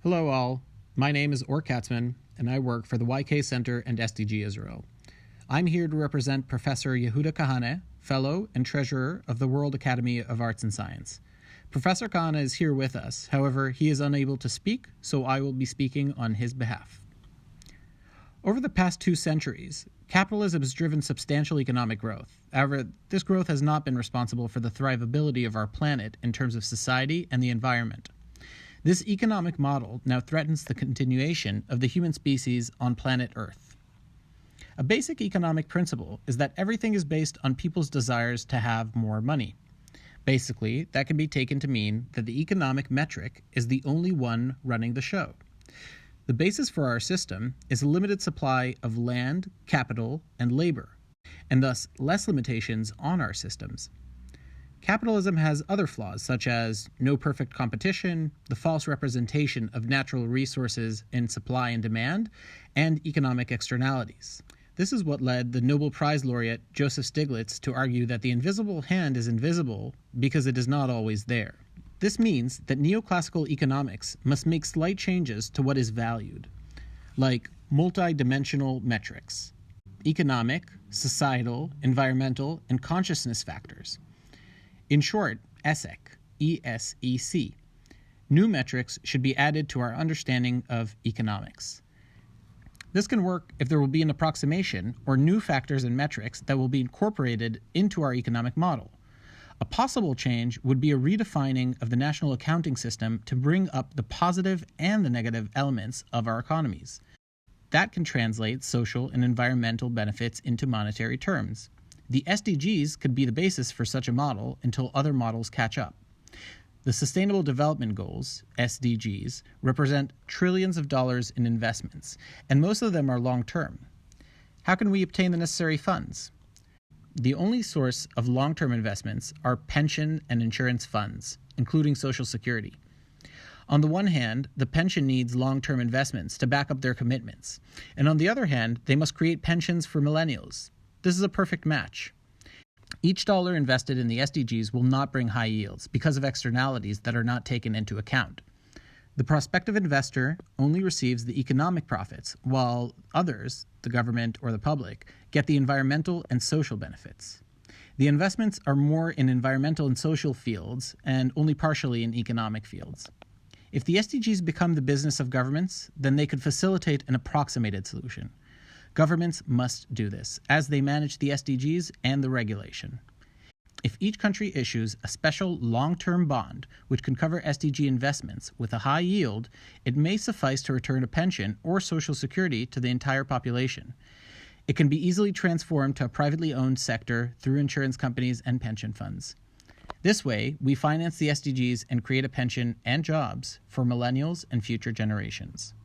Hello all, my name is Or Katzman and I work for the YK Center and SDG Israel. I'm here to represent Professor Yehuda Kahane, Fellow and Treasurer of the World Academy of Arts and Science. Professor Kahane is here with us, however he is unable to speak, so I will be speaking on his behalf. Over the past 2 centuries, capitalism has driven substantial economic growth. However, this growth has not been responsible for the thrivability of our planet in terms of society and the environment. This economic model now threatens the continuation of the human species on planet Earth. A basic economic principle is that everything is based on people's desires to have more money. Basically, that can be taken to mean that the economic metric is the only one running the show. The basis for our system is a limited supply of land, capital, and labor, and thus less limitations on our systems. Capitalism has other flaws, such as no perfect competition, the false representation of natural resources in supply and demand, and economic externalities. This is what led the Nobel Prize laureate Joseph Stiglitz to argue that the invisible hand is invisible because it is not always there. This means that neoclassical economics must make slight changes to what is valued, like multi-dimensional metrics, economic, societal, environmental, and consciousness factors. In short, ESEC, E-S-E-C. New metrics should be added to our understanding of economics. This can work if there will be an approximation or new factors and metrics that will be incorporated into our economic model. A possible change would be a redefining of the national accounting system to bring up the positive and the negative elements of our economies. That can translate social and environmental benefits into monetary terms. The SDGs could be the basis for such a model until other models catch up. The Sustainable Development Goals, SDGs, represent trillions of dollars in investments, and most of them are long-term. How can we obtain the necessary funds? The only source of long-term investments are pension and insurance funds, including Social Security. On the one hand, the pension needs long-term investments to back up their commitments, and on the other hand, they must create pensions for millennials. This is a perfect match. Each dollar invested in the SDGs will not bring high yields because of externalities that are not taken into account. The prospective investor only receives the economic profits, while others, the government or the public, get the environmental and social benefits. The investments are more in environmental and social fields and only partially in economic fields. If the SDGs become the business of governments, then they could facilitate an approximated solution. Governments must do this, as they manage the SDGs and the regulation. If each country issues a special long-term bond which can cover SDG investments with a high yield, it may suffice to return a pension or Social Security to the entire population. It can be easily transformed to a privately owned sector through insurance companies and pension funds. This way, we finance the SDGs and create a pension and jobs for millennials and future generations.